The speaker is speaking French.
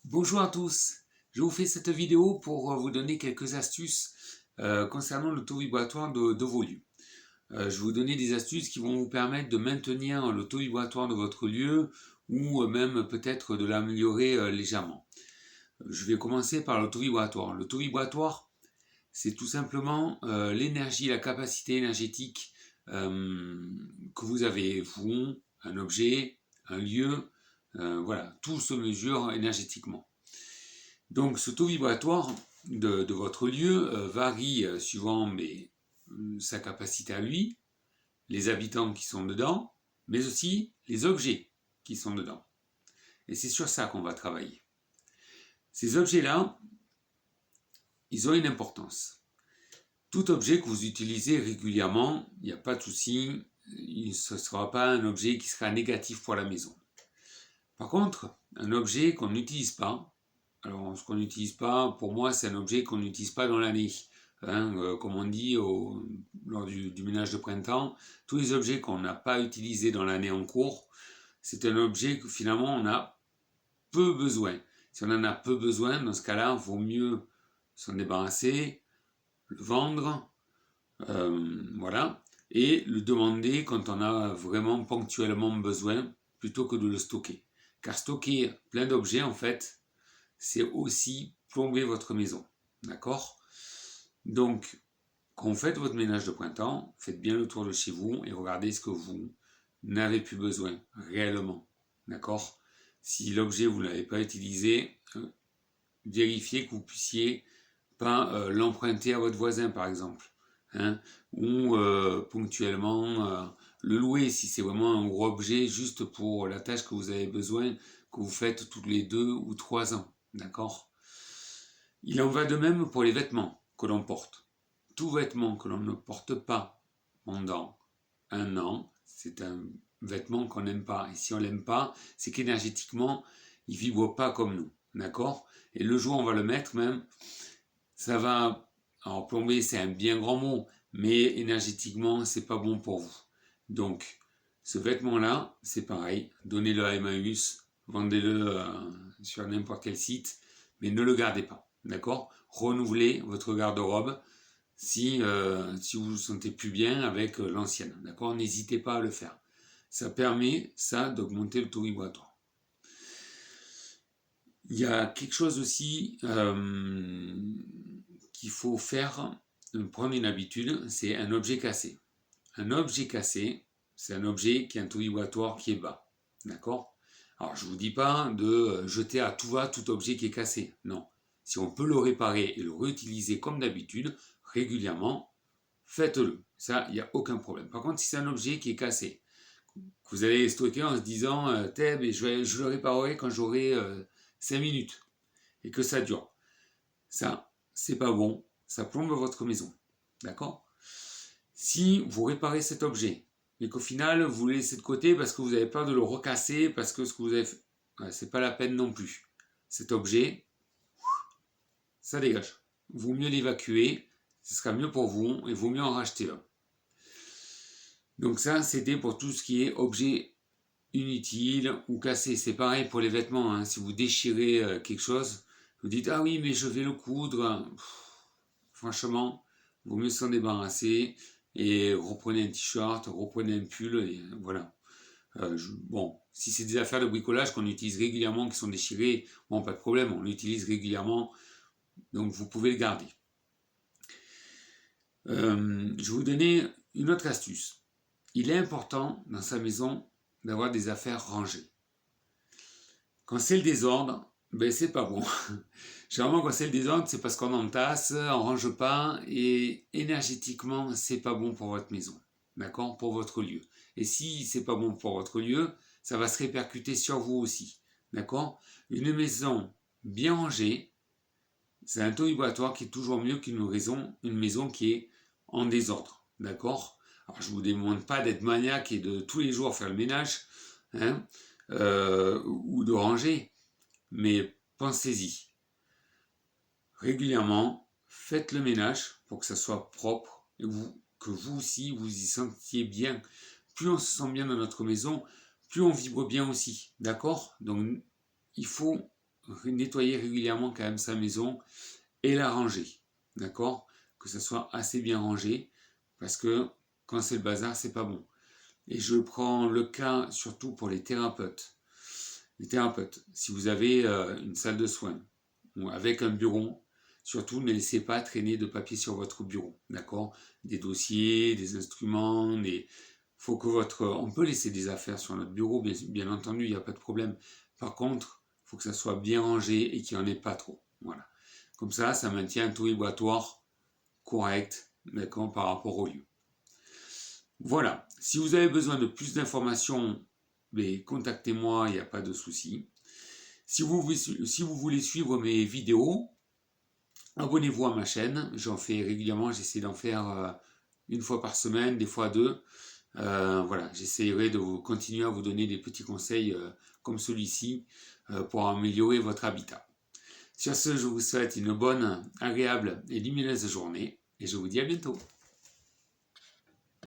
Bonjour à tous, je vous fais cette vidéo pour vous donner quelques astuces concernant l'auto-vibratoire de vos lieux. Je vais vous donner des astuces qui vont vous permettre de maintenir l'auto-vibratoire de votre lieu ou même peut-être de l'améliorer légèrement. Je vais commencer par l'auto-vibratoire. L'auto-vibratoire, c'est tout simplement l'énergie, la capacité énergétique que vous avez, vous, un objet, un lieu, voilà, tout se mesure énergétiquement. Donc ce taux vibratoire de votre lieu varie suivant sa capacité à lui, les habitants qui sont dedans, mais aussi les objets qui sont dedans. Et c'est sur ça qu'on va travailler. Ces objets-là, ils ont une importance. Tout objet que vous utilisez régulièrement, il n'y a pas de souci, ce ne sera pas un objet qui sera négatif pour la maison. Par contre, un objet qu'on n'utilise pas, alors ce qu'on n'utilise pas, pour moi, c'est un objet qu'on n'utilise pas dans l'année. Comme on dit lors du ménage de printemps, tous les objets qu'on n'a pas utilisés dans l'année en cours, c'est un objet que finalement on a peu besoin. Si on en a peu besoin, dans ce cas-là, il vaut mieux s'en débarrasser, le vendre, voilà, et le demander quand on a vraiment ponctuellement besoin, plutôt que de le stocker. Car stocker plein d'objets, en fait, c'est aussi plomber votre maison. D'accord? Donc, quand vous faites votre ménage de printemps, faites bien le tour de chez vous et regardez ce que vous n'avez plus besoin réellement. D'accord? Si l'objet vous ne l'avez pas utilisé, vérifiez que vous puissiez pas l'emprunter à votre voisin par exemple. Hein, ou ponctuellement le louer si c'est vraiment un gros objet juste pour la tâche que vous avez besoin, que vous faites tous les 2 ou 3 ans. D'accord? Il en va de même pour les vêtements que l'on porte. Tout vêtement que l'on ne porte pas pendant un an, c'est un vêtement qu'on n'aime pas. Et si on l'aime pas, c'est qu'énergétiquement, il vibre pas comme nous. D'accord? Et le jour où on va le mettre même, ça va, alors plomber c'est un bien grand mot, mais énergétiquement c'est pas bon pour vous. Donc ce vêtement-là, c'est pareil, donnez-le à Emmaüs, vendez-le sur n'importe quel site, mais ne le gardez pas, d'accord? Renouvelez votre garde-robe si vous vous sentez plus bien avec l'ancienne, d'accord? N'hésitez pas à le faire. Ça permet, ça, d'augmenter le taux vibratoire. Il y a quelque chose aussi qu'il faut faire, prendre une habitude, c'est un objet cassé. Un objet cassé, c'est un objet qui a un taux vibratoire qui est bas. D'accord? Alors, je ne vous dis pas de jeter à tout va tout objet qui est cassé. Non. Si on peut le réparer et le réutiliser comme d'habitude, régulièrement, faites-le. Ça, il n'y a aucun problème. Par contre, si c'est un objet qui est cassé, que vous allez stocker en se disant, je le réparerai quand j'aurai 5 minutes, et que ça dure. Ça, c'est pas bon, ça plombe votre maison. D'accord? Si vous réparez cet objet, mais qu'au final, vous le laissez de côté parce que vous avez peur de le recasser, parce que ce que vous avez fait, c'est pas la peine non plus. Cet objet, ça dégage. Vaut mieux l'évacuer, ce sera mieux pour vous, et vaut mieux en racheter un. Donc ça, c'était pour tout ce qui est objet inutile ou cassé. C'est pareil pour les vêtements, hein. Si vous déchirez quelque chose, vous dites ah oui mais je vais le coudre. Franchement, il vaut mieux s'en débarrasser et reprenez un t-shirt, reprenez un pull et voilà. Bon, si c'est des affaires de bricolage qu'on utilise régulièrement, qui sont déchirées, bon pas de problème, on l'utilise régulièrement, donc vous pouvez le garder. Je vais vous donner une autre astuce. Il est important dans sa maison d'avoir des affaires rangées. Quand c'est le désordre, ben c'est pas bon. Généralement, quand c'est le désordre, c'est parce qu'on entasse, on range pas, et énergétiquement, c'est pas bon pour votre maison, d'accord, pour votre lieu. Et si c'est pas bon pour votre lieu, ça va se répercuter sur vous aussi, d'accord. Une maison bien rangée, c'est un taux vibratoire qui est toujours mieux qu'une maison qui est en désordre, d'accord. Alors, je vous demande pas d'être maniaque et de tous les jours faire le ménage, hein, ou de ranger, mais pensez-y. Régulièrement, faites le ménage pour que ça soit propre et que vous aussi vous y sentiez bien. Plus on se sent bien dans notre maison, plus on vibre bien aussi, d'accord? Donc il faut nettoyer régulièrement quand même sa maison et la ranger. D'accord? Que ça soit assez bien rangé, parce que quand c'est le bazar, c'est pas bon. Et je prends le cas surtout pour les thérapeutes. Les thérapeutes, si vous avez une salle de soins ou avec un bureau, surtout ne laissez pas traîner de papier sur votre bureau, d'accord? Des dossiers, des instruments, faut que on peut laisser des affaires sur notre bureau, bien entendu, il n'y a pas de problème. Par contre, il faut que ça soit bien rangé et qu'il n'y en ait pas trop. Voilà. Comme ça maintient un taux vibratoire correct, d'accord, par rapport au lieu. Voilà. Si vous avez besoin de plus d'informations, contactez-moi, il n'y a pas de souci. Si vous voulez suivre mes vidéos, abonnez-vous à ma chaîne. J'en fais régulièrement, j'essaie d'en faire une fois par semaine, des fois deux. Voilà, j'essaierai de continuer à vous donner des petits conseils comme celui-ci pour améliorer votre habitat. Sur ce, je vous souhaite une bonne, agréable et lumineuse journée et je vous dis à bientôt.